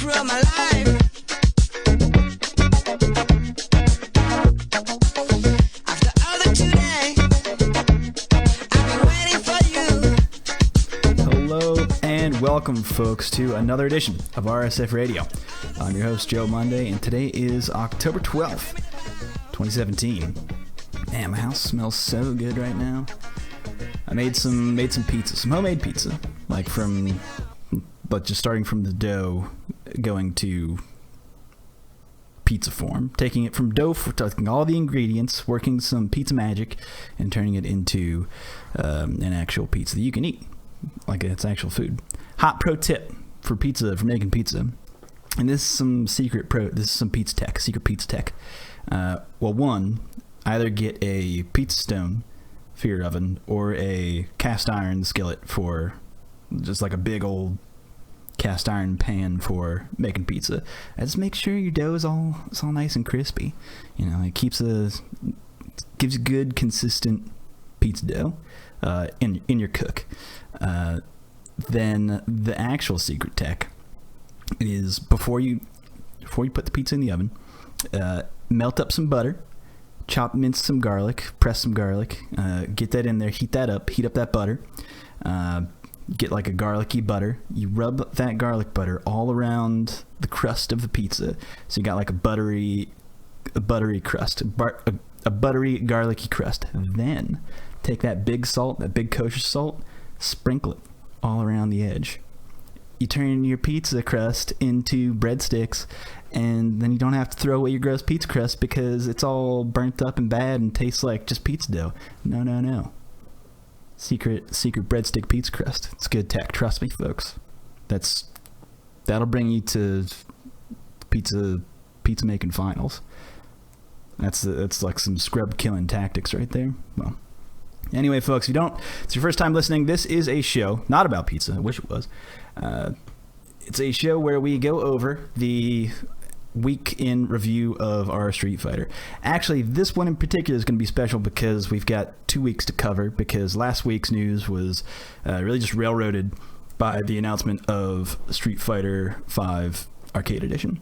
breakthrough of my life. After all the today, I've been waiting for you. Hello and welcome, folks, to another edition of RSF Radio. I'm your host, Joe Monday, and today is October 12th, 2017. Man, my house smells so good right now. I made some pizza, some homemade pizza, but just starting from the dough, going to pizza form, taking it from dough, taking all the ingredients, working some pizza magic, and turning it into an actual pizza that you can eat, like it's actual food. Hot pro tip for making pizza, and this is some secret pizza tech, secret pizza tech. One, either get a pizza stone for your oven or a cast iron skillet for just like a big old cast iron pan for making pizza. Just make sure your dough is all nice and crispy. You know, it gives you good, consistent pizza dough in your cook. Then the actual secret tech is before you put the pizza in the oven, melt up some butter, mince some garlic, press some garlic, get that in there, heat up that butter, get like a garlicky butter. You rub that garlic butter all around the crust of the pizza, so you got like a buttery crust, a buttery garlicky crust. Then take that big kosher salt, sprinkle it all around the edge. You turn your pizza crust into breadsticks, and then you don't have to throw away your gross pizza crust because it's all burnt up and bad and tastes like just pizza dough. No. Secret breadstick pizza crust. It's good tech. Trust me, folks. That'll bring you to pizza making finals. That's like some scrub killing tactics right there. Well, anyway, folks, it's your first time listening, this is a show not about pizza. I wish it was. It's a show where we go over the week in review of our Street Fighter. Actually, this one in particular is going to be special because we've got 2 weeks to cover, because last week's news was really just railroaded by the announcement of Street Fighter V Arcade Edition.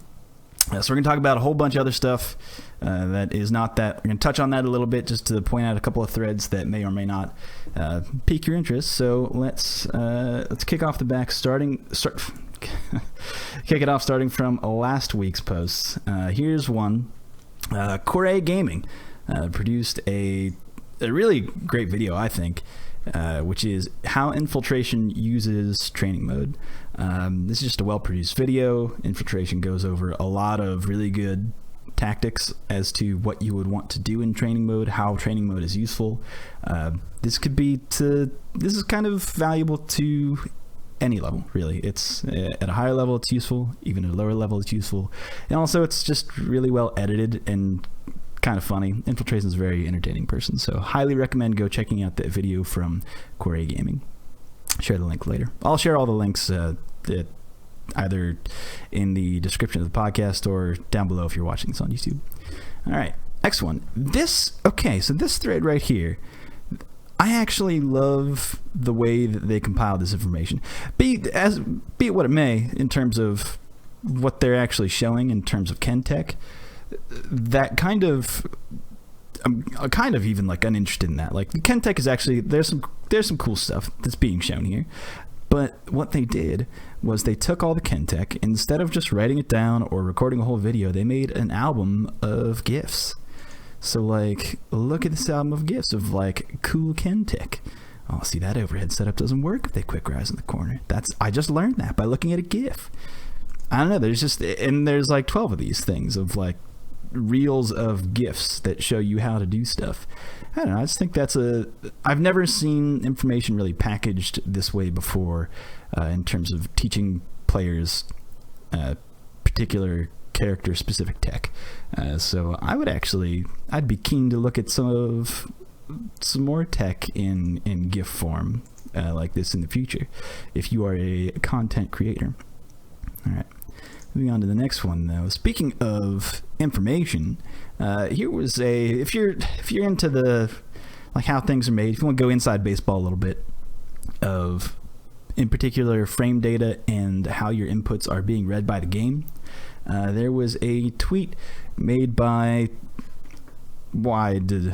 So we're going to talk about a whole bunch of other stuff that is not that. We're going to touch on that a little bit just to point out a couple of threads that may or may not pique your interest. So let's kick off the back, kick it off starting from last week's posts. Here's one. Core Gaming produced a really great video, I think, which is how Infiltration uses training mode. This is just a well-produced video. Infiltration goes over a lot of really good tactics as to what you would want to do in training mode, how training mode is useful. This is kind of valuable to any level, really. It's at a higher level it's useful, even at a lower level it's useful, and also it's just really well edited and kind of funny. Infiltration is a very entertaining person, so highly recommend go checking out that video from Core Gaming. Share the link later. I'll share all the links either in the description of the podcast or down below if you're watching this on YouTube. All right, next one. So this thread right here, I actually love the way that they compile this information. Be it what it may, in terms of what they're actually showing in terms of Ken Tech, that kind of, I'm kind of even like uninterested in that. Like the Ken Tech is actually, there's some cool stuff that's being shown here. But what they did was they took all the Ken Tech, instead of just writing it down or recording a whole video, they made an album of GIFs. So, like, look at this album of GIFs of, like, cool Ken Tech. Oh, see, that overhead setup doesn't work if they quick rise in the corner. I just learned that by looking at a GIF. I don't know, there's like 12 of these things of, like, reels of GIFs that show you how to do stuff. I don't know, I just think I've never seen information really packaged this way before in terms of teaching players particular character-specific tech. So I'd be keen to look at some more tech in GIF form like this in the future, if you are a content creator. All right, moving on to the next one, though. Speaking of information, here was if you're into the, like, how things are made, if you want to go inside baseball a little bit of in particular frame data and how your inputs are being read by the game. There was a tweet made by WYDD,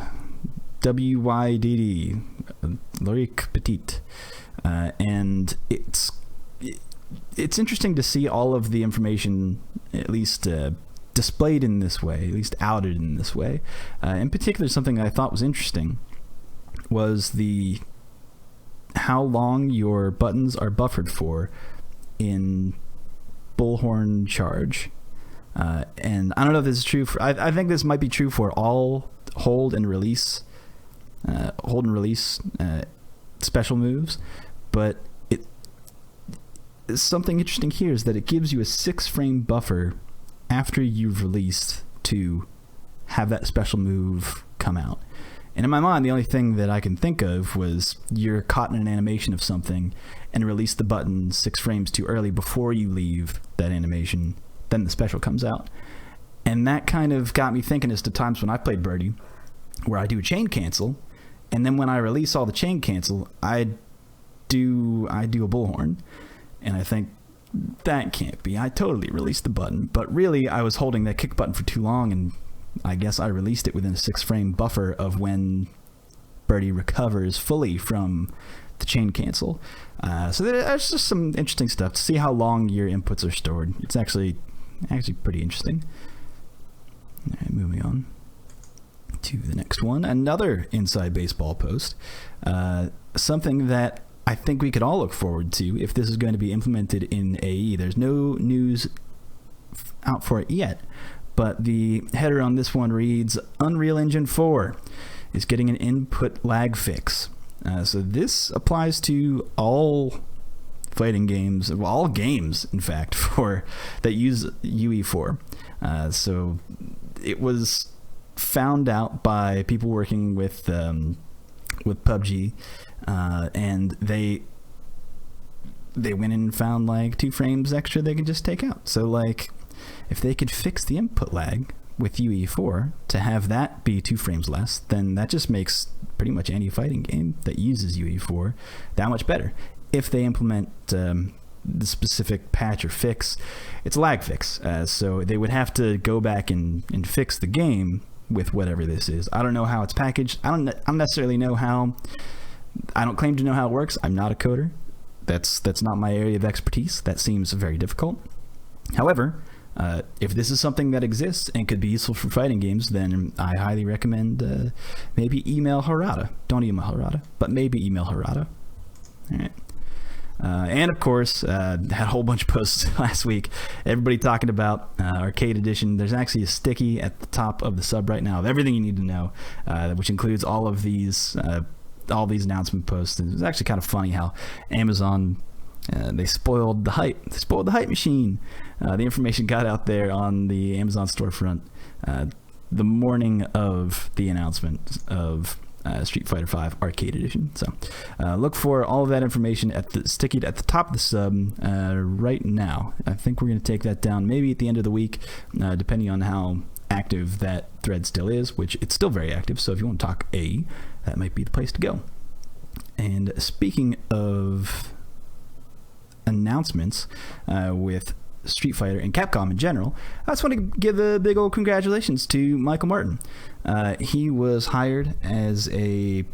Loic Petit, and it's interesting to see all of the information, at least displayed in this way, at least outed in this way. In particular, something I thought was interesting was how long your buttons are buffered for in Bullhorn Charge. And I don't know if this is true I think this might be true for all hold and release special moves, but something interesting here is that it gives you a 6-frame buffer after you've released to have that special move come out. And in my mind, the only thing that I can think of was you're caught in an animation of something and release the button 6 frames too early before you leave that animation, then the special comes out. And that kind of got me thinking as to times when I played Birdie, where I do a chain cancel, and then when I release all the chain cancel, I do a bullhorn, and I think that can't be. I totally released the button, but really I was holding that kick button for too long, and I guess I released it within a 6-frame buffer of when Birdie recovers fully from the chain cancel. So there's just some interesting stuff to see how long your inputs are stored. It's actually pretty interesting. All right, moving on to the next one. Another Inside Baseball post. Something that I think we could all look forward to if this is going to be implemented in AE. There's no news out for it yet, but the header on this one reads, Unreal Engine 4 is getting an input lag fix. So this applies to all fighting games, well, all games, in fact, that use UE4. So it was found out by people working with PUBG, and they went in and found like 2 frames extra they could just take out. So like if they could fix the input lag with UE4 to have that be 2 frames less, then that just makes pretty much any fighting game that uses UE4 that much better. If they implement the specific patch or fix, it's a lag fix, so they would have to go back and fix the game with whatever this is. I don't know how it's packaged. I don't necessarily know how. I don't claim to know how it works. I'm not a coder. That's not my area of expertise. That seems very difficult. However, if this is something that exists and could be useful for fighting games, then I highly recommend maybe email Harada. Don't email Harada, but maybe email Harada. All right. And of course, had a whole bunch of posts last week. Everybody talking about Arcade Edition. There's actually a sticky at the top of the sub right now of everything you need to know, which includes all of these announcement posts. And it was actually kind of funny how Amazon they spoiled the hype. They spoiled the hype machine. The information got out there on the Amazon storefront the morning of the announcement of Street Fighter V Arcade Edition. So look for all of that information sticky at the top of the sub right now. I think we're going to take that down maybe at the end of the week, depending on how active that thread still is, which it's still very active. So if you want to talk AE, that might be the place to go. And speaking of announcements with Street Fighter and Capcom in general, I just want to give a big old congratulations to Michael Martin. He was hired as a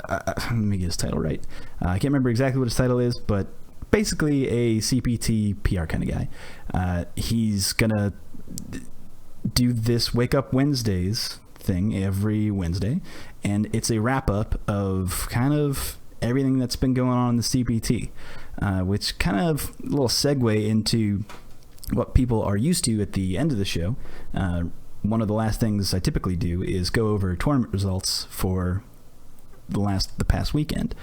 let me get his title right. I can't remember exactly what his title is, but basically a CPT PR kind of guy. He's gonna do this Wake Up Wednesdays thing every Wednesday, and it's a wrap up of kind of everything that's been going on in the CPT, which kind of a little segue into what people are used to at the end of the show. One of the last things I typically do is go over tournament results for the past weekend.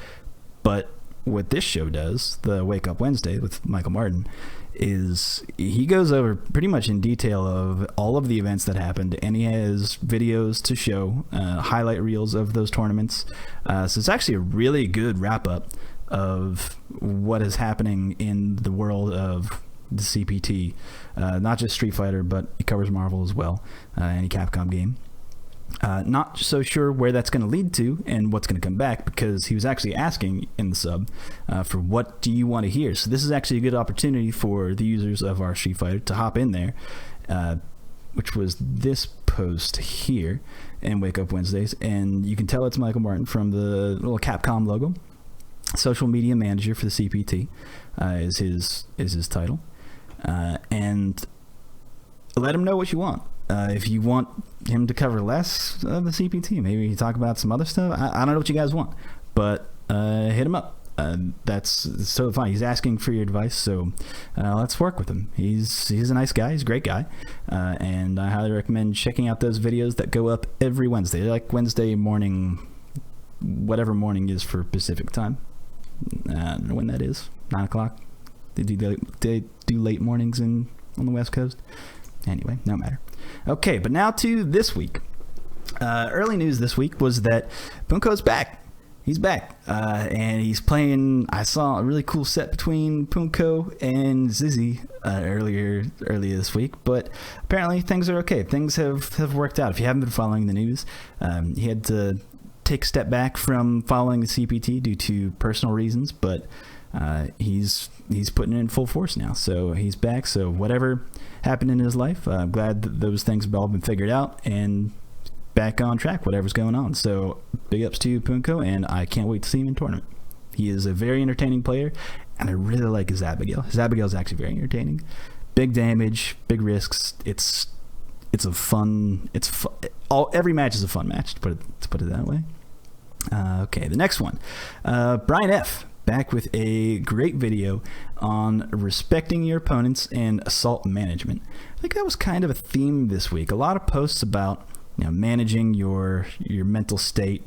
But what this show does, the Wake Up Wednesday with Michael Martin, is he goes over pretty much in detail of all of the events that happened, and he has videos to show, highlight reels of those tournaments. So it's actually a really good wrap up of what is happening in the world of the CPT, not just Street Fighter, but it covers Marvel as well, any Capcom game. Not so sure where that's going to lead to and what's going to come back, because he was actually asking in the sub for what do you want to hear. So this is actually a good opportunity for the users of our Street Fighter to hop in there, which was this post here in Wake Up Wednesdays. And you can tell it's Michael Martin from the little Capcom logo. Social media manager for the CPT is his title. And let him know what you want. If you want him to cover less of the CPT, maybe talk about some other stuff. I don't know what you guys want, but hit him up. That's so fine. He's asking for your advice, so let's work with him. He's a nice guy. He's a great guy, and I highly recommend checking out those videos that go up every Wednesday. They're like Wednesday morning, whatever morning is for Pacific time. I don't know when that is. 9 o'clock. They do late mornings on the West Coast. Anyway, no matter. Okay, but now to this week. Early news this week was that Punko's back. He's back, and he's playing. I saw a really cool set between Punko and Zizzy earlier this week, but apparently things are okay. Things have worked out. If you haven't been following the news, he had to take a step back from following the CPT due to personal reasons, but he's putting it in full force now. So he's back. So whatever happened in his life, I'm glad that those things have all been figured out and back on track, whatever's going on. So big ups to Punko, and I can't wait to see him in tournament. He is a very entertaining player, and I really like his Abigail. His Abigail is actually very entertaining. Big damage, big risks. It's a fun. Every match is a fun match, to put it that way. Okay, the next one, Brian F. back with a great video on respecting your opponents and assault management. I think that was kind of a theme this week. A lot of posts about managing your mental state,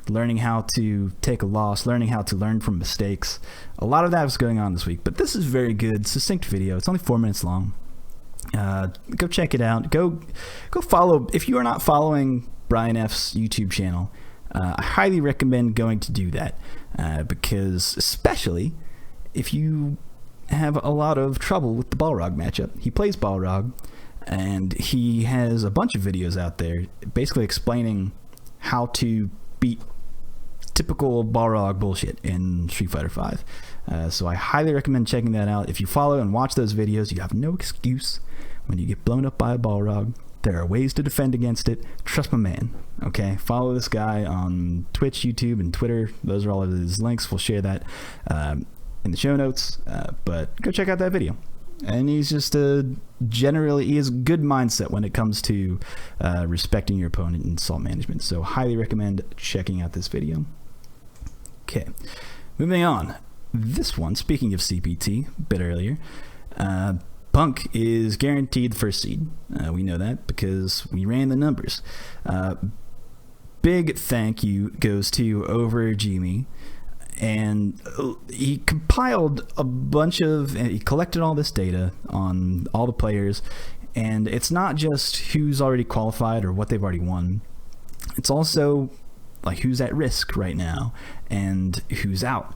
learning how to take a loss, learning how to learn from mistakes. A lot of that was going on this week, but this is very good, succinct video. It's only 4 minutes long. Go check it out. Go follow. If you are not following Brian F's YouTube channel, I highly recommend going to do that, because especially if you have a lot of trouble with the Balrog matchup. He plays Balrog, and he has a bunch of videos out there basically explaining how to beat typical Balrog bullshit in Street Fighter V. So I highly recommend checking that out. If you follow and watch those videos, you have no excuse when you get blown up by a Balrog. There are ways to defend against it. Trust my man. Okay, follow this guy on Twitch, YouTube, and Twitter. Those are all of his links. We'll share that in the show notes. But go check out that video. And he's just he has a good mindset when it comes to respecting your opponent and assault management. So highly recommend checking out this video. Okay, moving on. This one, speaking of CPT, a bit earlier, Punk is guaranteed first seed. We know that because we ran the numbers. Big thank you goes to Over Jimmy. And he compiled he collected all this data on all the players, and it's not just who's already qualified or what they've already won. It's also like who's at risk right now and who's out.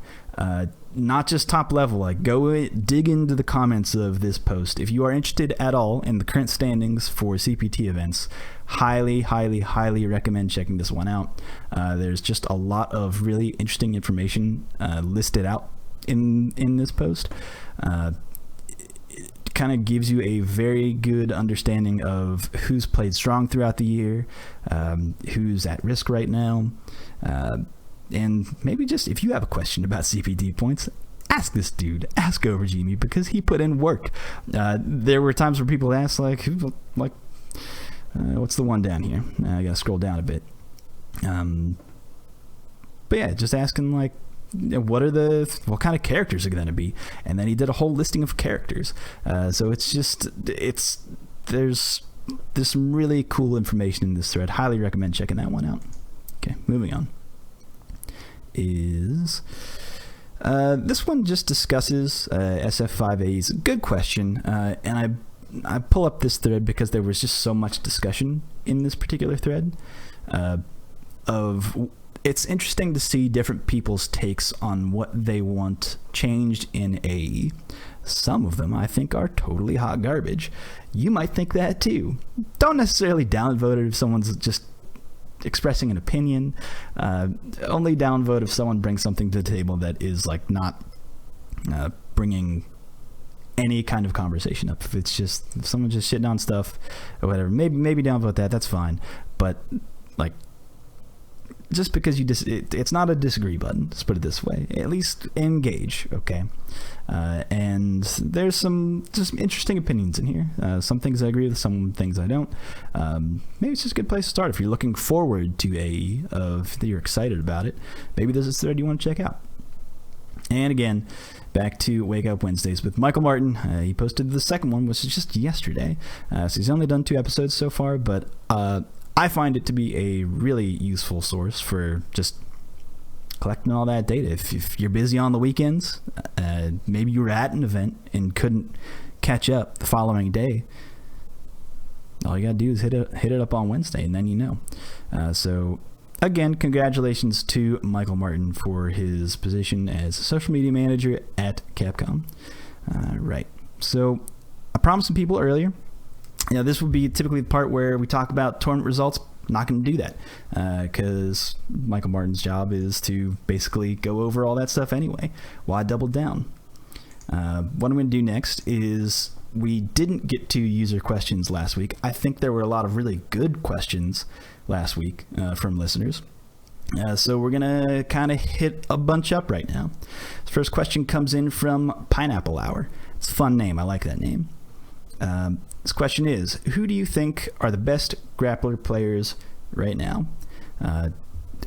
Not just top level. Like, go dig into the comments of this post if you are interested at all in the current standings for CPT events. Highly recommend checking this one out. There's just a lot of really interesting information listed out in this post. It kind of gives you a very good understanding of who's played strong throughout the year, who's at risk right now, and maybe just if you have a question about CPT points, ask this dude, ask Over Jimmy, because he put in work. There were times where people asked what's the one down here? I gotta scroll down a bit. But yeah, just asking what kind of characters are gonna be, and then he did a whole listing of characters. So there's some really cool information in this thread. Highly recommend checking that one out. Okay, moving on. This one just discusses SF5A's good question, and I pull up this thread because there was just so much discussion in this particular thread it's interesting to see different people's takes on what they want changed in AE. Some of them I think are totally hot garbage. You might think that too. Don't necessarily downvote it if someone's just expressing an opinion. Only downvote if someone brings something to the table that is like not bringing any kind of conversation up. If someone's just shitting on stuff or whatever, maybe downvote that. That's fine. But like, just because it's not a disagree button. Let's put it this way. At least engage, okay? And there's some interesting opinions in here. Some things I agree with, some things I don't. Maybe it's just a good place to start if you're looking forward to if you're excited about it. Maybe there's a thread you want to check out. And again, back to Wake Up Wednesdays with Michael Martin. He posted the second one, which is just yesterday. So he's only done 2 episodes so far, but I find it to be a really useful source for just collecting all that data. If you're busy on the weekends, maybe you were at an event and couldn't catch up the following day, all you gotta do is hit it up on Wednesday, and then you know. So again, congratulations to Michael Martin for his position as social media manager at Capcom. Right. So I promised some people earlier. This would be typically the part where we talk about tournament results. Not going to do that because Michael Martin's job is to basically go over all that stuff anyway. Why double down? What I'm going to do next is, we didn't get to user questions last week. I think there were a lot of really good questions last week from listeners. So we're going to kind of hit a bunch up right now. The first question comes in from Pineapple Hour. It's a fun name. I like that name. This question is, who do you think are the best grappler players right now?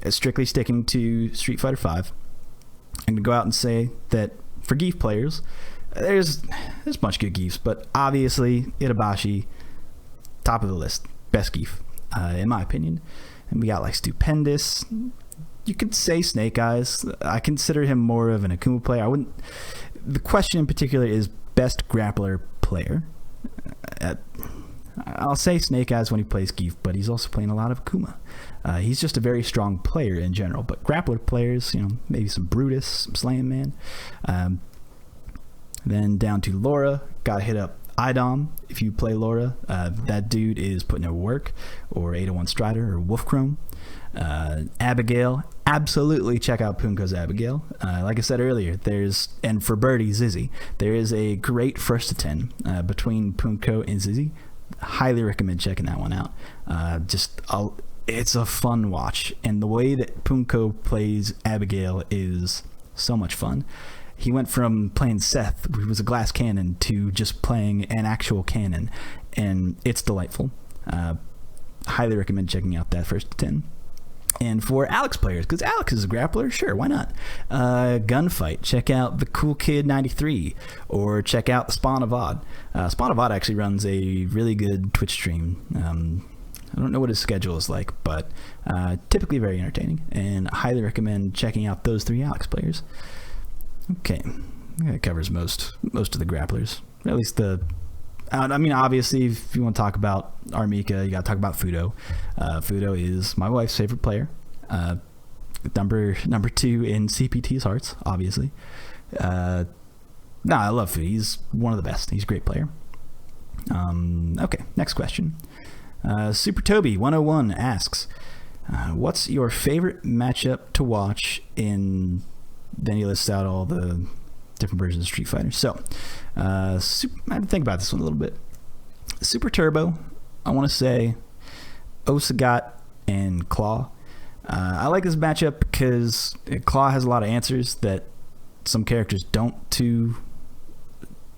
Strictly sticking to Street Fighter V, I'm going to go out and say that for Geef players, there's a bunch of good Geefs, but obviously Itabashi, top of the list, best Geef, in my opinion. And we got like Stupendous. You could say Snake Eyes. I consider him more of an Akuma player. The question in particular is best grappler player. I'll say Snake Eyes when he plays Geef, but he's also playing a lot of Akuma. He's just a very strong player in general, but grappler players, maybe some Brutus, some Slam Man. Then down to Laura, gotta hit up Idom. If you play Laura, that dude is putting in work, or 801 Strider, or Wolfkrone. Abigail, absolutely check out Punko's Abigail. Like I said earlier, and for Birdie, Zizzy, there is a great first to 10 between Punko and Zizzy. Highly recommend checking that one out. It's a fun watch, and the way that Punko plays Abigail is so much fun. He went from playing Seth, who was a glass cannon, to just playing an actual cannon, and it's delightful. Highly recommend checking out that first to 10. And for Alex players, because Alex is a grappler, sure, why not? Gunfight, check out the Cool Kid 93, or check out Spawn of Odd. Spawn of Odd actually runs a really good Twitch stream. I don't know what his schedule is like, but typically very entertaining, and I highly recommend checking out those 3 Alex players. Okay, that covers most of the grapplers, at least obviously, if you want to talk about Armika, you got to talk about Fudo. Fudo is my wife's favorite player. Number 2 in CPT's hearts, obviously. I love Fudo. He's one of the best. He's a great player. Okay, next question. Super Toby 101 asks, what's your favorite matchup to watch in... Then he lists out all the different versions of Street Fighter. So, I had to think about this one a little bit. Super Turbo, I want to say Osagat and Claw. I like this matchup because Claw has a lot of answers that some characters don't to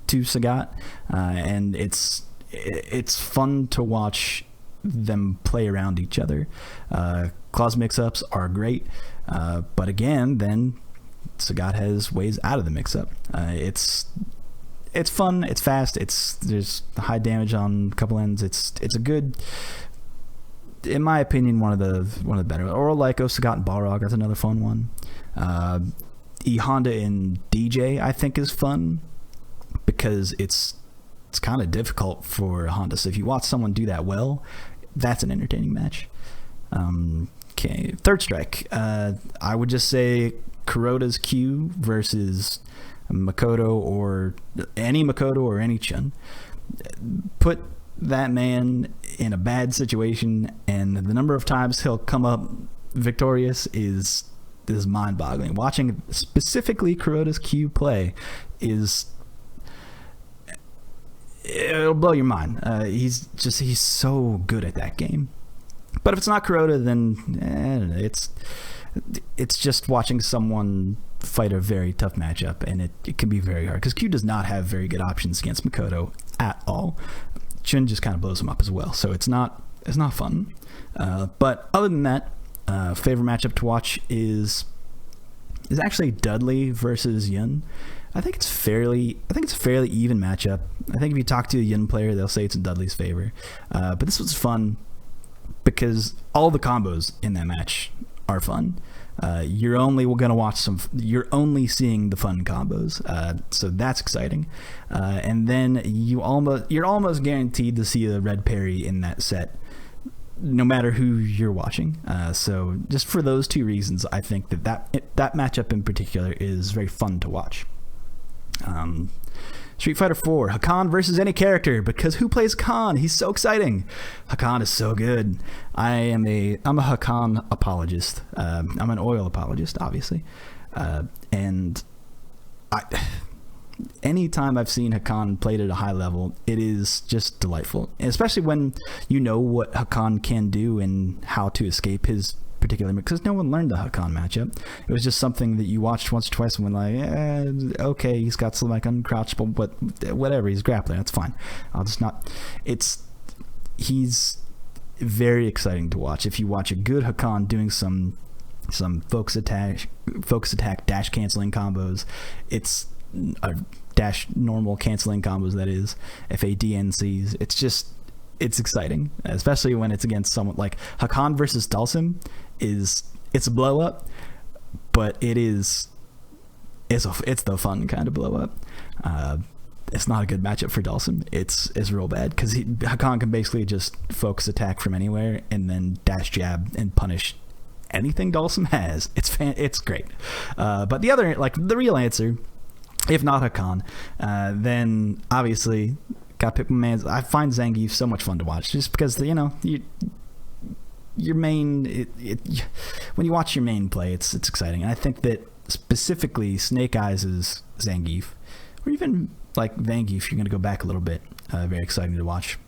Sagat, and it's fun to watch them play around each other. Claw's mix-ups are great, but again, then Sagat has ways out of the mix-up. It's fun, it's fast, there's high damage on a couple ends. It's a good, in my opinion, one of the better. Or like Sagat and Balrog, that's another fun one. E Honda and DJ, I think, is fun because it's kind of difficult for Honda. So if you watch someone do that well, that's an entertaining match. Okay, Third Strike. I would just say Kuroda's Q versus Makoto or any Chun. Put that man in a bad situation, and the number of times he'll come up victorious is mind-boggling. Watching specifically Kuroda's Q play it'll blow your mind. He's so good at that game. But if it's not Kuroda, then it's just watching someone fight a very tough matchup, and it can be very hard because Q does not have very good options against Makoto at all. Chun just kind of blows him up as well, so it's not fun. But other than that, favorite matchup to watch is actually Dudley versus Yun. I think it's a fairly even matchup. I think if you talk to a Yun player, they'll say it's in Dudley's favor. But this was fun because all the combos in that match are fun. You're only you're only seeing the fun combos, so that's exciting. And then you're almost guaranteed to see a red parry in that set, no matter who you're watching. So just for those two reasons, I think that matchup in particular is very fun to watch. Street Fighter 4, Hakan versus any character, because who plays Hakan? He's so exciting. Hakan is so good. I'm a Hakan apologist. I'm an oil apologist, obviously. And anytime I've seen Hakan played at a high level, it is just delightful. And especially when you know what Hakan can do and how to escape his particular, because no one learned the Hakan matchup. It was just something that you watched once or twice and went like, okay, he's got some like uncrouchable, but whatever, he's grappling, that's fine. He's very exciting to watch. If you watch a good Hakan doing some focus attack dash canceling combos, it's a dash normal canceling combos, that is FADNCs. It's exciting, especially when it's against someone like Hakan versus Dhalsim. It's a blow up, but it's the fun kind of blow up. It's not a good matchup for Dhalsim. It's real bad because Hakan can basically just focus attack from anywhere and then dash jab and punish anything Dhalsim has. It's great. But the other, like the real answer, if not Hakan, then obviously got pick my man. I find Zangief so much fun to watch just because your main when you watch your main play, it's exciting. And I think that specifically Snake Eyes' Zangief, or even like Zangief, you're going to go back a little bit, very exciting to watch.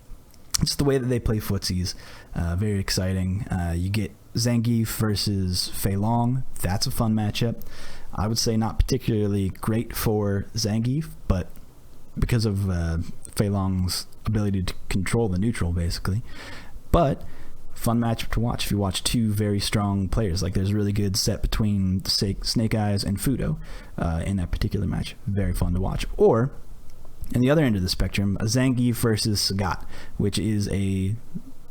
Just the way that they play footsies, very exciting. You get Zangief versus Fei Long. That's a fun matchup. I would say not particularly great for Zangief, but because of Fei Long's ability to control the neutral, basically. But fun matchup to watch if you watch two very strong players. Like there's a really good set between Snake Eyes and Fudo in that particular match. Very fun to watch. Or in the other end of the spectrum, a Zangief versus Sagat, which is a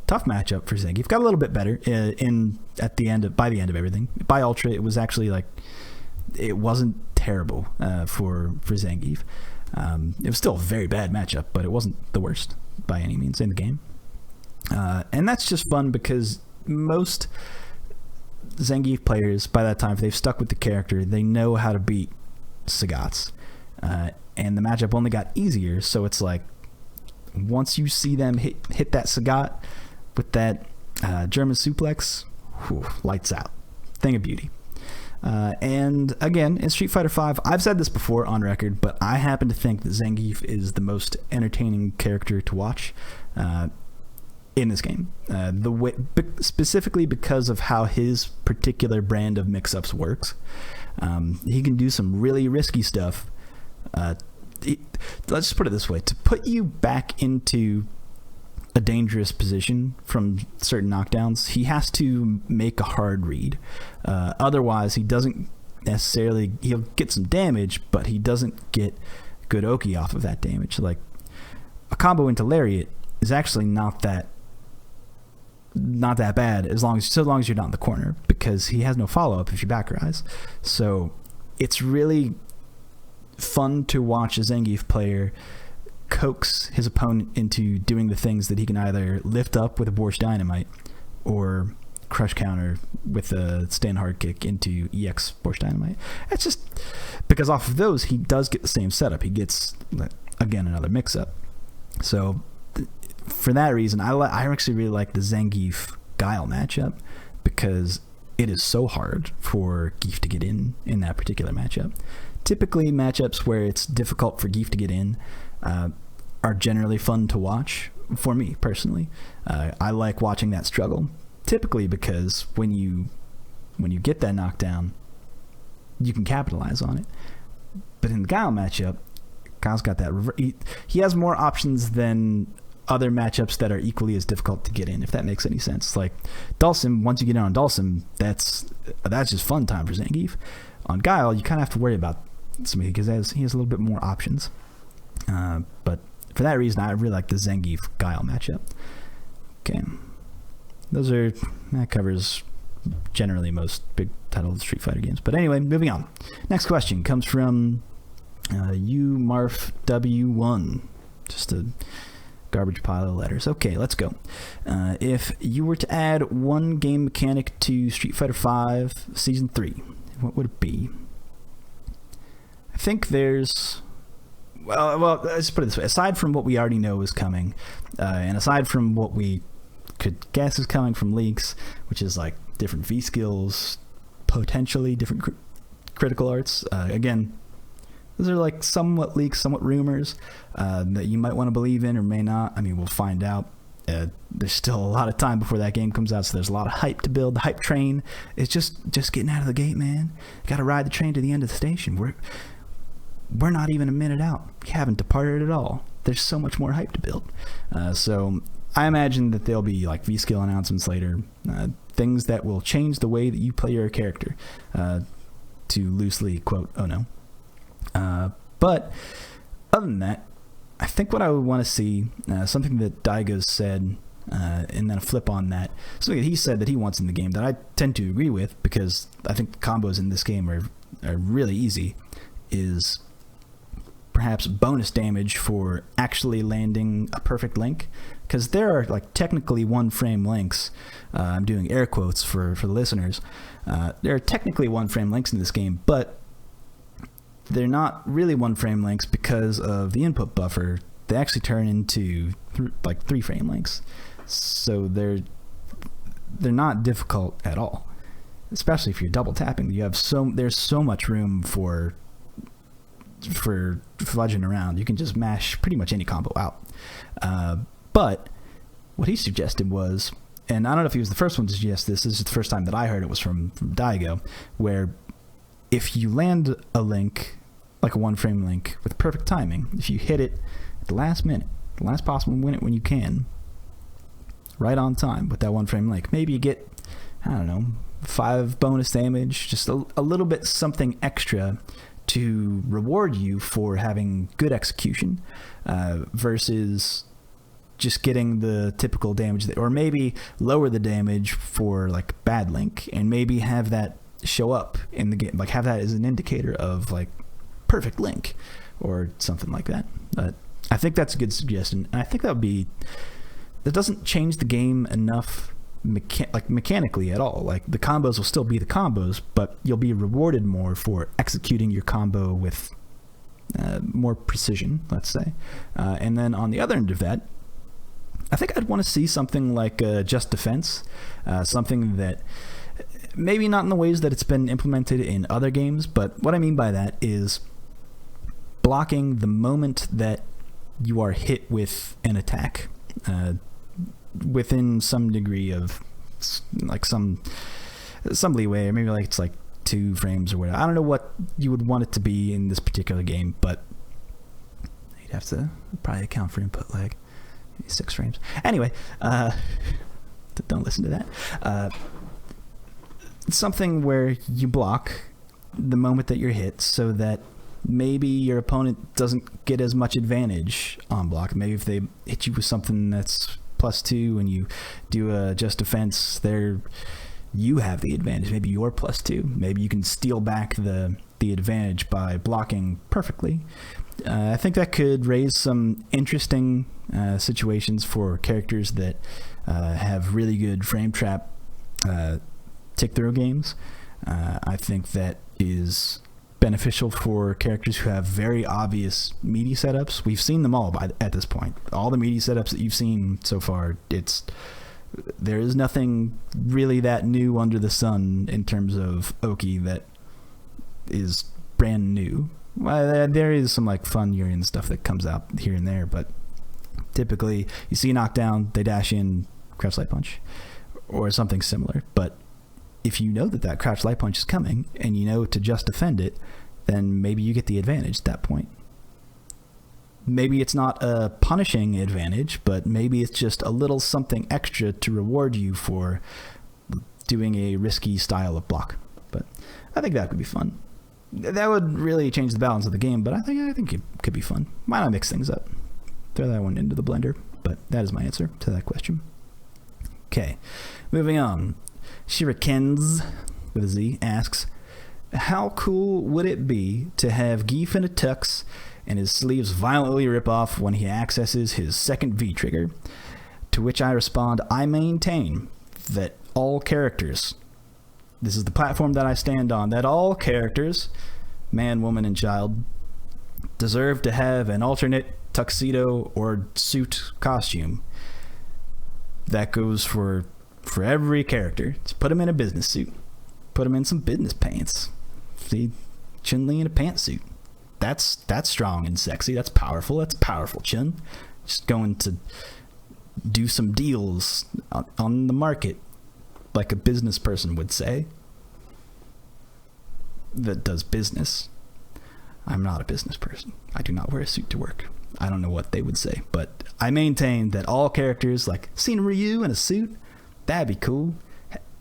tough matchup for Zangief. Got a little bit better by the end of everything. By Ultra, it was actually like, it wasn't terrible for Zangief. It was still a very bad matchup, but it wasn't the worst by any means in the game. And that's just fun because most Zangief players, by that time, if they've stuck with the character, they know how to beat Sagat's. And the matchup only got easier, so it's like, once you see them hit that Sagat with that German suplex, lights out. Thing of beauty. And again, in Street Fighter V, I've said this before on record, but I happen to think that Zangief is the most entertaining character to watch in this game. Specifically because of how his particular brand of mix-ups works. He can do some really risky stuff. Let's just put it this way: to put you back into a dangerous position from certain knockdowns, he has to make a hard read. Otherwise, he doesn't necessarily, he'll get some damage, but he doesn't get good Oki off of that damage. Like a combo into Lariat is actually not that bad so long as you're not in the corner, because he has no follow-up if you back rise. So it's really fun to watch a Zangief player coax his opponent into doing the things that he can either lift up with a Borscht Dynamite or crush counter with a stand hard kick into EX Force Dynamite. It's just because off of those, he does get the same setup. He gets, again, another mix-up. So for that reason, I actually really like the Zangief Guile matchup because it is so hard for Gief to get in that particular matchup. Typically, matchups where it's difficult for Gief to get in are generally fun to watch for me personally. I like watching that struggle, typically because when you get that knockdown, you can capitalize on it. But in the Guile matchup, Guile's got that. He has more options than other matchups that are equally as difficult to get in, if that makes any sense. Like Dhalsim, once you get in on Dhalsim, that's just fun time for Zangief. On Guile, you kind of have to worry about something because he has a little bit more options. But for that reason, I really like the Zangief Guile matchup. Okay, that covers generally most big title Street Fighter games. But anyway, moving on. Next question comes from UMarfW1. Just a garbage pile of letters. Okay, let's go. If you were to add one game mechanic to Street Fighter V Season 3, what would it be? I think there's... Well, let's put it this way. Aside from what we already know is coming, and aside from what we could guess is coming from leaks, which is like different V skills, potentially different critical arts. Again, those are like somewhat leaks, somewhat rumors that you might want to believe in or may not. I mean, we'll find out. There's still a lot of time before that game comes out, so there's a lot of hype to build. The hype train is just getting out of the gate, man. You got to ride the train to the end of the station. We're not even a minute out. We haven't departed at all. There's so much more hype to build. So I imagine that there'll be like V-skill announcements later, things that will change the way that you play your character, to loosely quote, oh no. But other than that, I think what I would want to see, something that Daigo said, and then a flip on that, something that he said that he wants in the game that I tend to agree with because I think the combos in this game are really easy, is perhaps bonus damage for actually landing a perfect link, because there are like technically one frame links. I'm doing air quotes for the listeners. There are technically one frame links in this game, but they're not really one frame links because of the input buffer. They actually turn into like 3 frame links, so they're not difficult at all, especially if you're double tapping. There's so much room for fudging around. You can just mash pretty much any combo out. But what he suggested was, and I don't know if he was the first one to suggest this is the first time that I heard it was from Daigo, where if you land a link, like a one frame link with perfect timing, if you hit it at the last minute, the last possible minute when you can, right on time with that one frame link, maybe you get, I don't know, 5 bonus damage, just a little bit something extra to reward you for having good execution, versus just getting the typical damage, or maybe lower the damage for like bad link and maybe have that show up in the game, like have that as an indicator of like perfect link or something like that. But I think that's a good suggestion, and I think that doesn't change the game enough mechanically at all. Like the combos will still be the combos, but you'll be rewarded more for executing your combo with more precision, let's say. And then on the other end of that, I think I'd want to see something like Just Defense, something that maybe not in the ways that it's been implemented in other games, but what I mean by that is blocking the moment that you are hit with an attack, within some degree of like some leeway, or maybe like it's like 2 frames or whatever. I don't know what you would want it to be in this particular game, but you'd have to probably account for input lag. Maybe 6 frames. Anyway, don't listen to that. Something where you block the moment that you're hit so that maybe your opponent doesn't get as much advantage on block. Maybe if they hit you with something that's +2 and you do a Just Defense, you have the advantage. Maybe you're +2. Maybe you can steal back the advantage by blocking perfectly. I think that could raise some interesting situations for characters that have really good frame trap tick throw games. I think that is beneficial for characters who have very obvious meaty setups. We've seen them all at this point. All the meaty setups that you've seen so far, there is nothing really that new under the sun in terms of Oki that is brand new. Well, there is some like fun Urian stuff that comes out here and there, but typically you see a knockdown, they dash in, crouch light punch, or something similar. But if you know that crouch light punch is coming and you know to just defend it, then maybe you get the advantage at that point. Maybe it's not a punishing advantage, but maybe it's just a little something extra to reward you for doing a risky style of block. But I think that could be fun. That would really change the balance of the game, but I think it could be fun. Why not mix things up? Throw that one into the blender. But that is my answer to that question. Okay, moving on. Shurikens with a Z asks, how cool would it be to have Geef in a tux and his sleeves violently rip off when he accesses his second V trigger? To which I respond, I maintain that all characters, this is the platform that I stand on, that all characters, man, woman, and child, deserve to have an alternate tuxedo or suit costume that goes for every character. Just put him in a business suit. Put him in some business pants. See, Chun-Li in a pantsuit. That's strong and sexy. That's powerful. Chun. Just going to do some deals on the market, like a business person would say. That does business. I'm not a business person. I do not wear a suit to work. I don't know what they would say, but I maintain that all characters, like seeing Ryu in a suit, that'd be cool.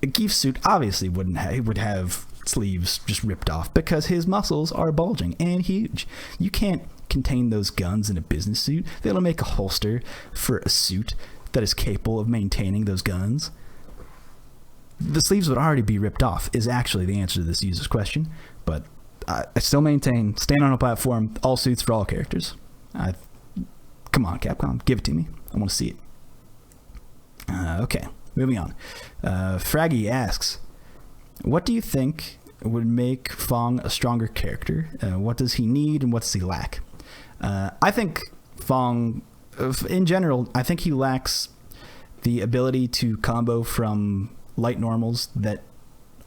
A Geef suit obviously would have sleeves just ripped off because his muscles are bulging and huge. You can't contain those guns in a business suit. They'll make a holster for a suit that is capable of maintaining those guns. The sleeves would already be ripped off is actually the answer to this user's question, but I still maintain, stand on a platform, all suits for all characters. Come on, Capcom, give it to me. I want to see it. Okay, moving on. Fraggy asks, what do you think would make Fong a stronger character? What does he need and what does he lack? I think Fong, in general, I think he lacks the ability to combo from light normals that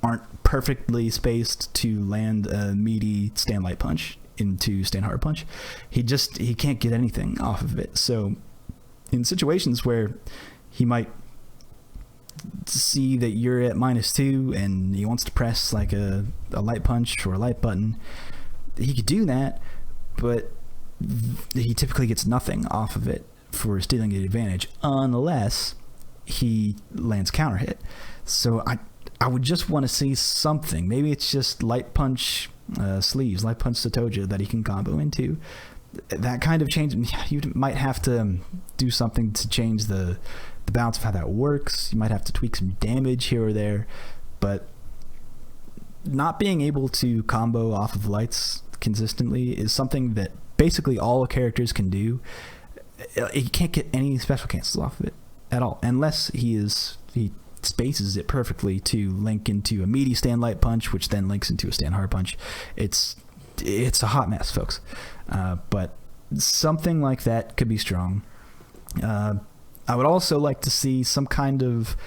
aren't perfectly spaced to land a meaty stand light punch into stand hard punch. He can't get anything off of it. So in situations where he might see that you're at -2 and he wants to press like a light punch or a light button, he could do that, but he typically gets nothing off of it for stealing the advantage unless he lands counter hit. So I would just want to see something. Maybe it's just light punch sleeves, light punch Satoja that he can combo into. That kind of change, you might have to do something to change the balance of how that works. You might have to tweak some damage here or there, but not being able to combo off of lights consistently is something that basically all characters can do. He can't get any special cancels off of it at all, unless he spaces it perfectly to link into a meaty stand light punch, which then links into a stand hard punch. It's a hot mess, folks. But something like that could be strong. I would also like to see some kind of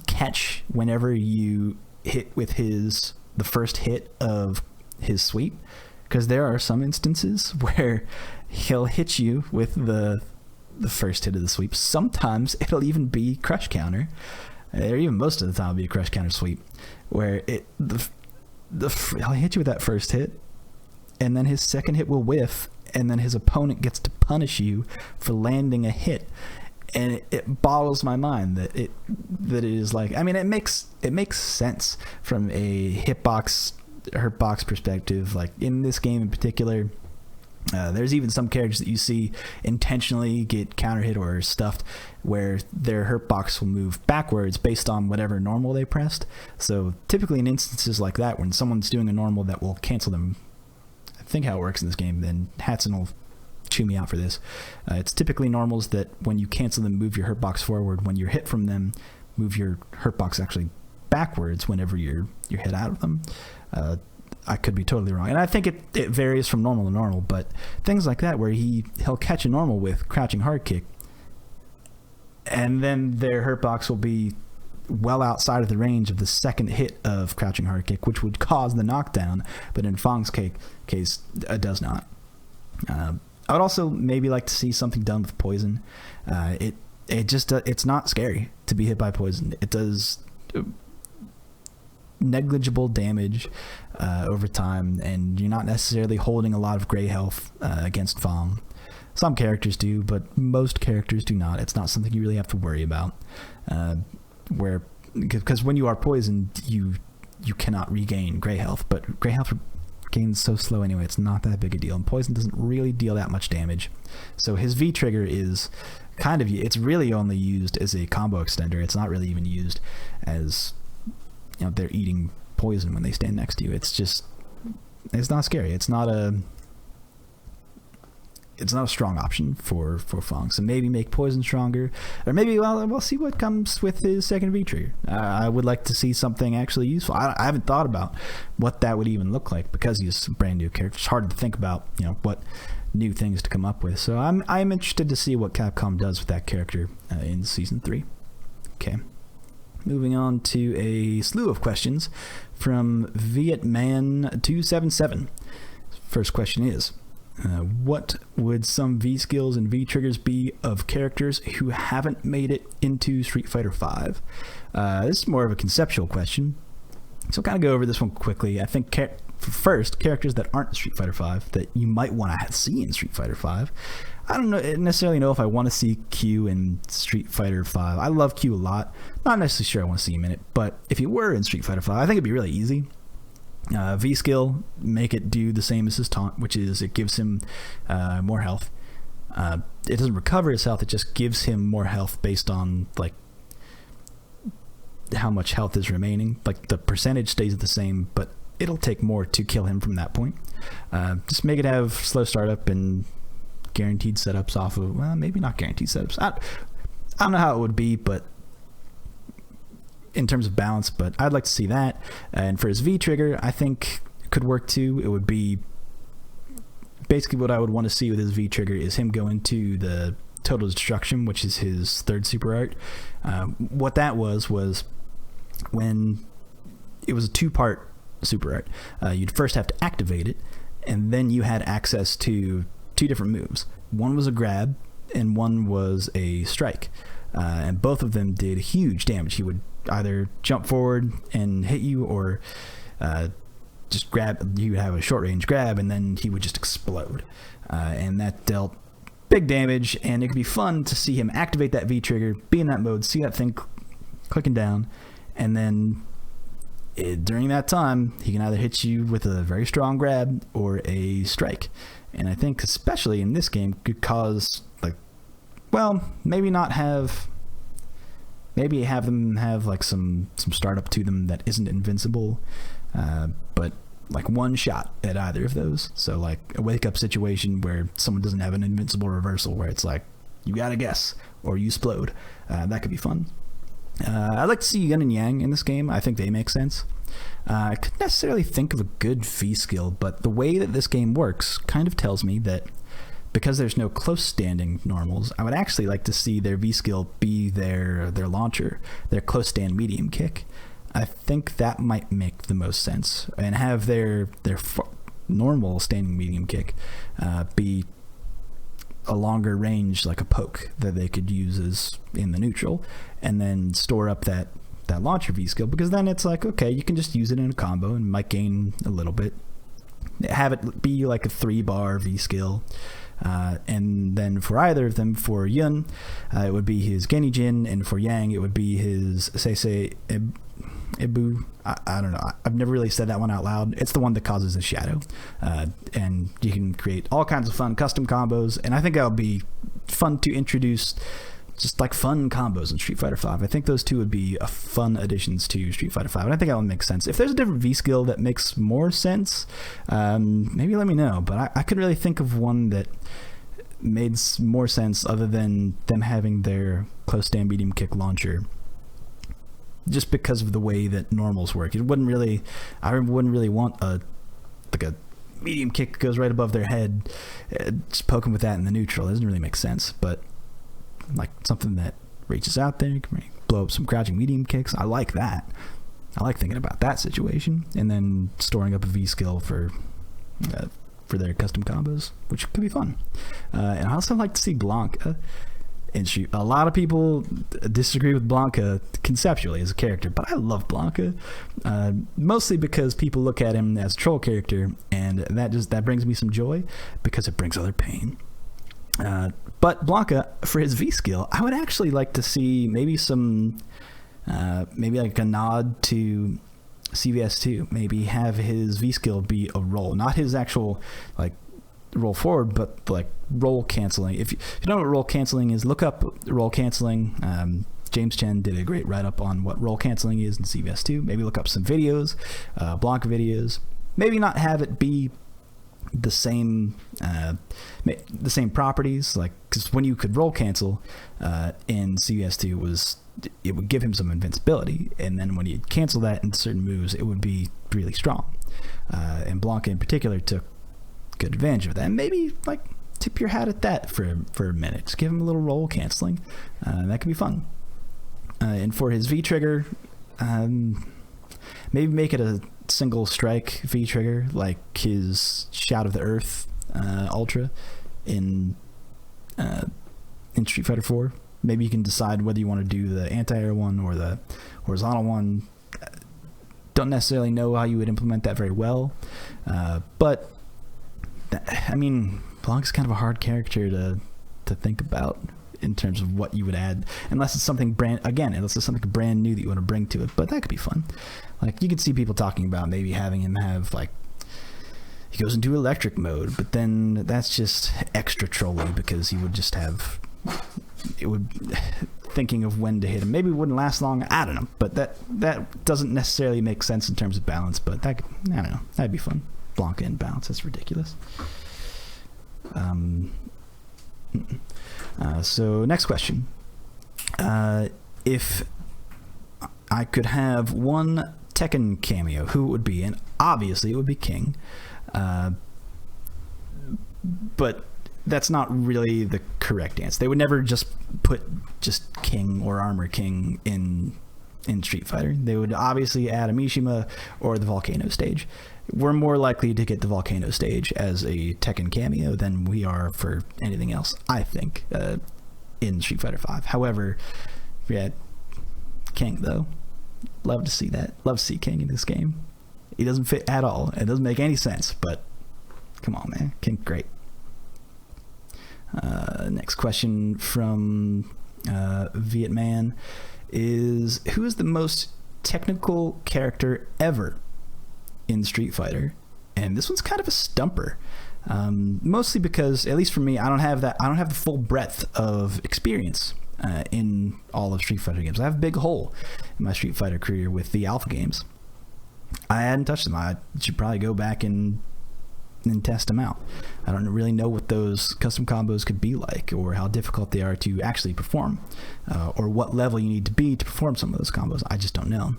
catch whenever you hit with the first hit of his sweep, because there are some instances where he'll hit you with the first hit of the sweep. Sometimes it'll even be crush counter, or even most of the time it'll be a crush counter sweep, where he'll hit you with that first hit, and then his second hit will whiff, and then his opponent gets to punish you for landing a hit. And it boggles my mind that it is like, I mean, it makes sense from a hurt box perspective. Like in this game in particular, there's even some characters that you see intentionally get counter hit or stuffed where their hurt box will move backwards based on whatever normal they pressed. So typically in instances like that, when someone's doing a normal that will cancel them, I think how it works in this game, then Hatson will chew me out for this. It's typically normals that when you cancel them, move your hurt box forward. When you're hit from them, move your hurt box actually backwards whenever you're hit out of them. I could be totally wrong, and I think it varies from normal to normal, but things like that where he'll catch a normal with crouching hard kick, and then their hurt box will be well outside of the range of the second hit of crouching hard kick, which would cause the knockdown, but in Fong's case it does not. I would also maybe like to see something done with poison. It's not scary to be hit by poison. It does negligible damage over time, and you're not necessarily holding a lot of gray health against Fong. Some characters do, but most characters do not. It's not something you really have to worry about. Because when you are poisoned, you cannot regain gray health, but gray health gains so slow anyway, it's not that big a deal, and poison doesn't really deal that much damage. So his V trigger is it's really only used as a combo extender. It's not really even used as, they're eating poison when they stand next to you. It's not scary. It's not a strong option for Fong. So maybe make poison stronger, or maybe we'll see what comes with his second V trigger. I would like to see something actually useful. I haven't thought about what that would even look like because he's a brand new character. It's hard to think about what new things to come up with. So I'm interested to see what Capcom does with that character in season 3. Okay. Moving on to a slew of questions from Vietman277. First question is, what would some V skills and V triggers be of characters who haven't made it into Street Fighter V? This is more of a conceptual question, so I'll kind of go over this one quickly. I think first, characters that aren't Street Fighter V that you might want to see in Street Fighter V. I don't necessarily know if I want to see Q in Street Fighter V. I love Q a lot. Not necessarily sure I want to see him in it, but if he were in Street Fighter V, I think it'd be really easy. V skill, make it do the same as his taunt, which is it gives him more health. It doesn't recover his health, it just gives him more health based on how much health is remaining. The percentage stays the same, but it'll take more to kill him from that point. Just make it have slow startup and guaranteed setups off of, well, maybe not guaranteed setups. I don't know how it would be, but in terms of balance, but I'd like to see that. And for his V trigger, I think could work too. It would be basically what I would want to see with his V trigger is him go into the total destruction, which is his third super art. What that was when it was a 2-part super art. You'd first have to activate it, and then you had access to 2 different moves. One was a grab, and one was a strike. And both of them did huge damage. He would either jump forward and hit you, or just grab. You would have a short range grab, and then he would just explode. And that dealt big damage, and it could be fun to see him activate that V trigger, be in that mode, see that thing clicking down, and then during that time, he can either hit you with a very strong grab or a strike. And I think especially in this game could cause maybe have them have some startup to them that isn't invincible, but one shot at either of those. So a wake up situation where someone doesn't have an invincible reversal, where it's you gotta guess or you explode. That could be fun. I'd like to see Yin and Yang in this game. I think they make sense. I couldn't necessarily think of a good V skill, but the way that this game works kind of tells me that because there's no close standing normals, I would actually like to see their V skill be their launcher, their close stand medium kick. I think that might make the most sense, and have their normal standing medium kick be a longer range, like a poke that they could use as in the neutral, and then store up that launcher V skill, because then it's okay, you can just use it in a combo and might gain a little bit. Have it be a 3-bar V skill. And then for either of them, for Yun, it would be his Genijin, and for Yang, it would be his Seisei Ibu. I don't know. I've never really said that one out loud. It's the one that causes a shadow. And you can create all kinds of fun custom combos, and I think that would be fun to introduce, just fun combos in Street Fighter V. I think those two would be fun additions to Street Fighter V, and I think that would make sense. If there's a different V skill that makes more sense, maybe let me know, but I could really think of one that made more sense other than them having their close stand medium kick launcher just because of the way that normals work. I wouldn't really want a medium kick that goes right above their head, just poke them with that in the neutral. It doesn't really make sense, but like something that reaches out there, can blow up some crouching medium kicks. I like that. I like thinking about that situation, and then storing up a V skill for their custom combos, which could be fun. And I also like to see Blanca in Street. A lot of people disagree with Blanca conceptually as a character, but I love Blanca, mostly because people look at him as a troll character, and that brings me some joy because it brings other pain. But Blanca, for his V skill, I would actually like to see maybe like a nod to CVS2. Maybe have his V skill be a roll, not his actual like roll forward, but like roll canceling. If you don't know what roll canceling is, look up roll canceling. James Chen did a great write-up on what roll canceling is in CVS2. Maybe look up some videos, Blanca videos. Maybe not have it be the same properties, like, because when you could roll cancel in CVS2 it would give him some invincibility, and then when you cancel that in certain moves, it would be really strong. And Blanca in particular took good advantage of that. And maybe like tip your hat at that for a minute. Just give him a little roll canceling. That could be fun. And for his V trigger, maybe make it a single strike V trigger, like his Shout of the Earth Ultra in Street Fighter 4. Maybe you can decide whether you want to do the anti-air one or the horizontal one. Don't necessarily know how you would implement that very well, but Blanca's kind of a hard character to think about in terms of what you would add, unless it's something brand new that you want to bring to it. But that could be fun. Like, you could see people talking about maybe having him have, like, he goes into electric mode, but then that's just extra trolly because he would just have, thinking of when to hit him. Maybe it wouldn't last long. I don't know, but that doesn't necessarily make sense in terms of balance. But I don't know. That'd be fun. Blanca in balance. That's ridiculous. So next question. If I could have one Tekken cameo, who it would be? And obviously it would be King. But that's not really the correct answer. They would never just put just King or Armor King in Street Fighter. They would obviously add a Mishima or the Volcano stage. We're more likely to get the Volcano stage as a Tekken cameo than we are for anything else, I think, in Street Fighter 5. However, if we had King, though, love to see that. Love to see King in this game. He doesn't fit at all. It doesn't make any sense, but come on, man. King, great. Next question from Vietman is, who is the most technical character ever in Street Fighter? And this one's kind of a stumper, mostly because, at least for me, I don't have the full breadth of experience in all of Street Fighter games. I have a big hole in my Street Fighter career with the Alpha games. I hadn't touched them. I should probably go back and test them out. I don't really know what those custom combos could be like, or how difficult they are to actually perform, or what level you need to be to perform some of those combos. I just don't know.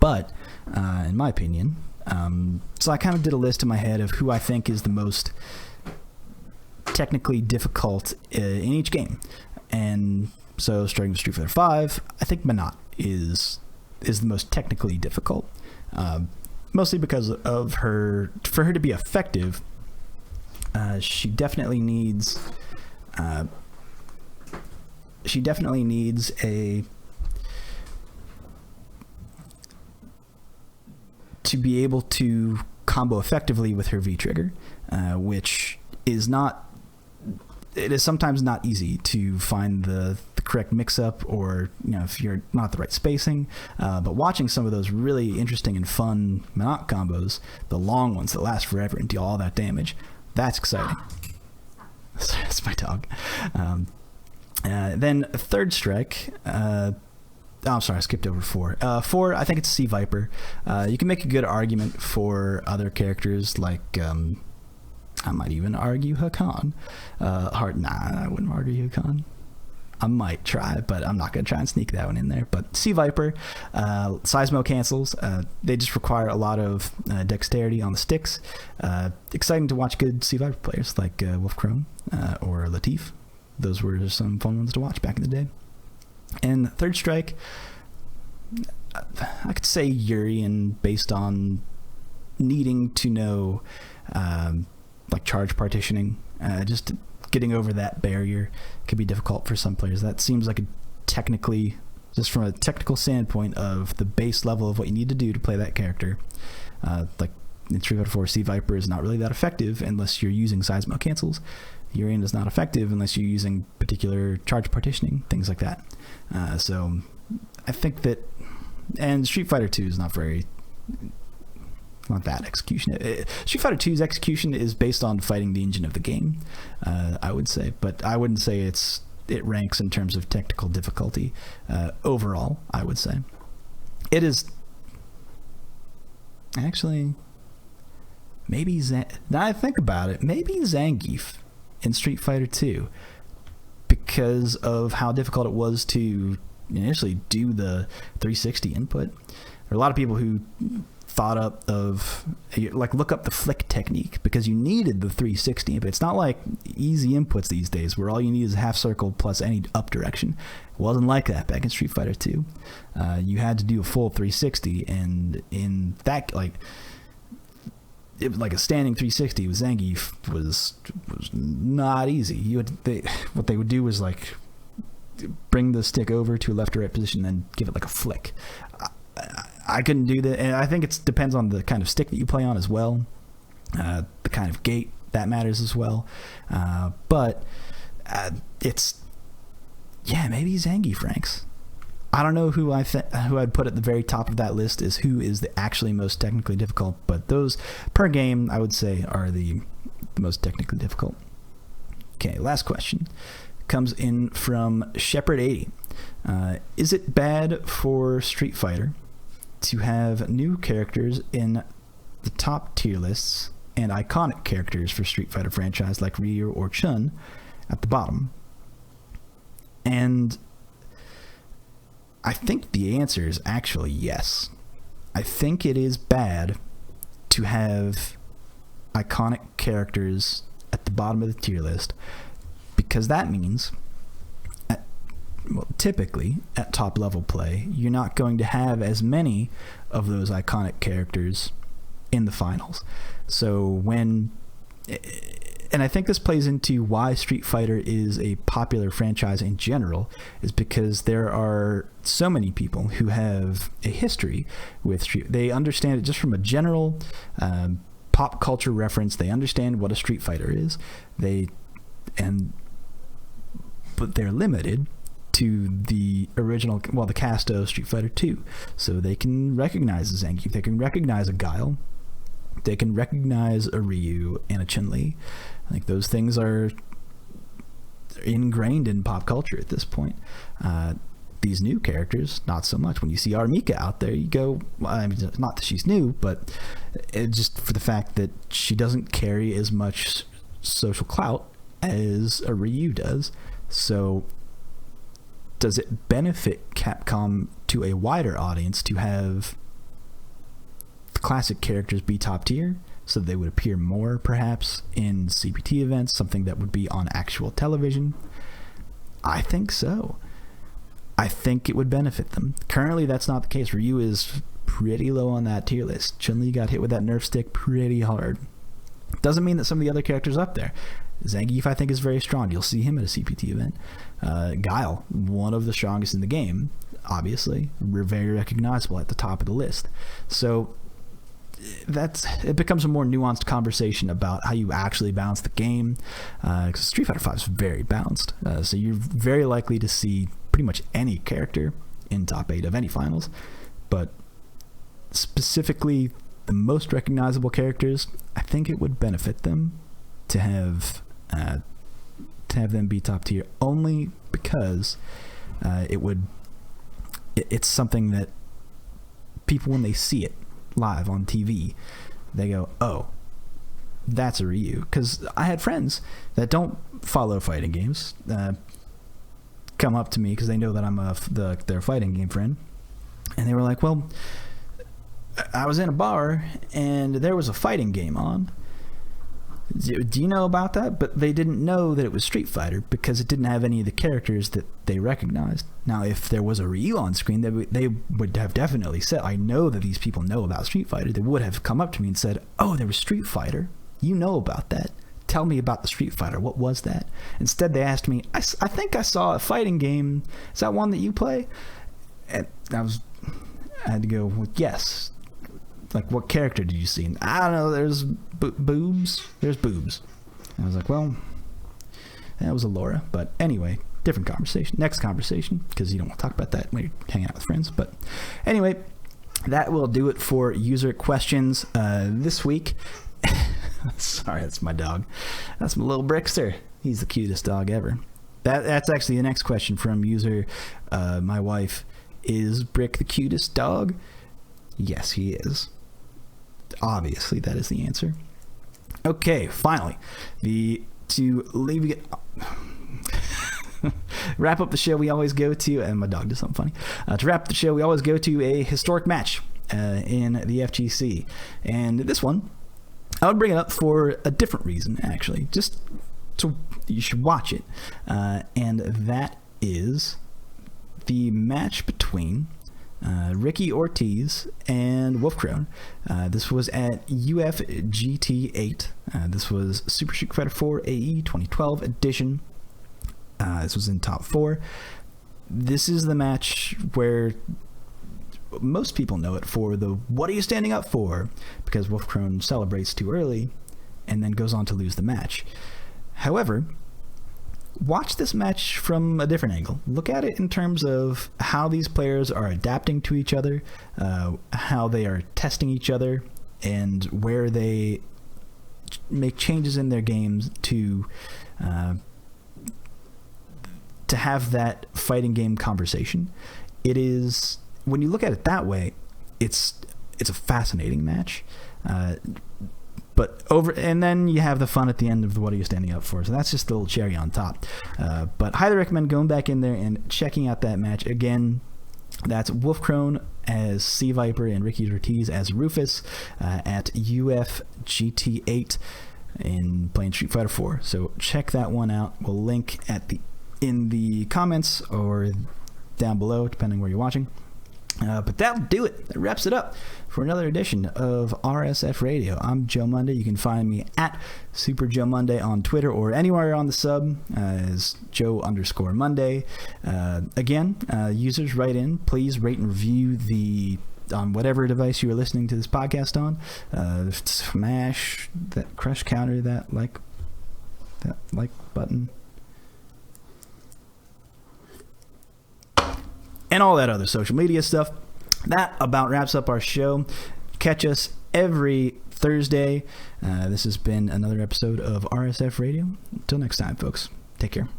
But in my opinion, so I kind of did a list in my head of who I think is the most technically difficult in each game. And so, starting with Street Fighter 5, I think Menat is the most technically difficult. Mostly because of for her to be effective, she definitely needs to be able to combo effectively with her V trigger, which is sometimes not easy to find the correct mix-up, or if you're not the right spacing. But watching some of those really interesting and fun Menat combos, the long ones that last forever and deal all that damage, that's exciting. That's my dog. Then Third Strike. I'm sorry, I skipped over 4. 4, I think it's Sea Viper. You can make a good argument for other characters, like I might even argue Hakan. I wouldn't argue Hakan. I might try, but I'm not going to try and sneak that one in there. But Sea Viper, Seismo cancels. They just require a lot of dexterity on the sticks. Exciting to watch good Sea Viper players like Wolfkrone or Latif. Those were some fun ones to watch back in the day. And Third Strike, I could say Urian based on needing to know like charge partitioning. Just getting over that barrier can be difficult for some players. That seems like just from a technical standpoint of the base level of what you need to do to play that character. Like in Street Fighter 4, Sea Viper is not really that effective unless you're using Seismo cancels. Urian is not effective unless you're using particular charge partitioning, things like that. So I think that, and Street Fighter 2 is not that execution. Street Fighter 2's execution is based on fighting the engine of the game, I would say, but I wouldn't say it ranks in terms of technical difficulty overall. I would say it is actually now I think about it, maybe Zangief in Street Fighter 2, because of how difficult it was to initially do the 360 input. There are a lot of people who thought up of look up the flick technique because you needed the 360 input. It's not like easy inputs these days where all you need is a half circle plus any up direction. It wasn't like that back in Street Fighter 2. You had to do a full 360, and in that like a standing 360 with Zangief was not easy. What they would do was like bring the stick over to a left or right position and give it like a flick. I couldn't do that, and I think it depends on the kind of stick that you play on as well. The kind of gate that matters as well. But it's maybe Zangief ranks. I don't know who I'd put at the very top of that list is who is the actually most technically difficult, but those per game I would say are the most technically difficult. Okay, last question comes in from Shepherd80. Is it bad for Street Fighter to have new characters in the top tier lists and iconic characters for Street Fighter franchise like Ryu or Chun at the bottom? And I think the answer is actually yes. I think it is bad to have iconic characters at the bottom of the tier list, because that means typically at top level play you're not going to have as many of those iconic characters in the finals. So and I think this plays into why Street Fighter is a popular franchise in general, is because there are so many people who have a history with they understand it just from a general pop culture reference. They understand what a Street Fighter is, but they're limited to the original, the cast of Street Fighter 2. So they can recognize a Zangief, they can recognize a Guile, they can recognize a Ryu and a Chun-Li. Like, those things are ingrained in pop culture at this point. These new characters, not so much. When you see Armika out there, you go, I mean, not that she's new, but just for the fact that she doesn't carry as much social clout as a Ryu does. So does it benefit Capcom to a wider audience to have the classic characters be top tier, so they would appear more perhaps in CPT events, something that would be on actual television? I think so. I think it would benefit them. Currently that's not the case. Ryu is pretty low on that tier list. Chun-Li got hit with that nerf stick pretty hard. Doesn't mean that some of the other characters up there. Zangief, I think, is very strong. You'll see him at a CPT event. Guile, one of the strongest in the game, obviously. Very recognizable at the top of the list. So it becomes a more nuanced conversation about how you actually balance the game. Because Street Fighter V is very balanced. So you're very likely to see pretty much any character in top 8 of any finals. But specifically, the most recognizable characters, I think it would benefit them to have them be top tier, only because it's something that people, when they see it live on TV, they go, oh, that's a Ryu. Because I had friends that don't follow fighting games, come up to me because they know that I'm their fighting game friend, and they were like, well, I was in a bar and there was a fighting game on. Do you know about that? But they didn't know that it was Street Fighter because it didn't have any of the characters that they recognized. Now, if there was a Ryu on screen, they would have definitely said, I know that these people know about Street Fighter. They would have come up to me and said, oh, there was Street Fighter. You know about that. Tell me about the Street Fighter. What was that? Instead, they asked me, I think I saw a fighting game. Is that one that you play? And I had to go, well, yes. Like, what character did you see? And I don't know, there's boobs. There's boobs. And I was like, well, that was Allura. But anyway, different conversation. Next conversation, because you don't want to talk about that when you're hanging out with friends. But anyway, that will do it for user questions this week. Sorry, that's my dog. That's my little Brickster. He's the cutest dog ever. That's actually the next question from user, my wife. Is Brick the cutest dog? Yes, he is. Obviously, that is the answer. Okay, finally, wrap up the show, we always go to, and my dog did something funny. To wrap the show, we always go to a historic match in the FGC, and this one, I would bring it up for a different reason, actually. Just so you should watch it, and that is the match between Ricki Ortiz and Wolfkrone. This was at UFGT 8. This was Super Street Fighter 4 AE 2012 edition. This was in top 4. This is the match where most people know it for the "what are you standing up for?" because Wolfkrone celebrates too early and then goes on to lose the match. However, watch this match from a different angle. Look at it in terms of how these players are adapting to each other, how they are testing each other, and where they make changes in their games to have that fighting game conversation. It is, when you look at it that way, it's a fascinating match. And then you have the fun at the end of the "what are you standing up for?" So that's just a little cherry on top. But highly recommend going back in there and checking out that match. Again, that's Wolfkrone as Sea Viper and Ricki Ortiz as Rufus at UFGT 8 in playing Street Fighter 4. So check that one out. We'll link in the comments or down below, depending where you're watching. But that'll do it. That wraps it up for another edition of RSF Radio. I'm Joe Monday. You can find me at Super Joe Monday on Twitter or anywhere on the sub as Joe_Monday. Again, users write in. Please rate and review on whatever device you are listening to this podcast on. Smash that crush counter, that like button. And all that other social media stuff. That about wraps up our show. Catch us every Thursday. This has been another episode of RSF Radio. Until next time, folks. Take care.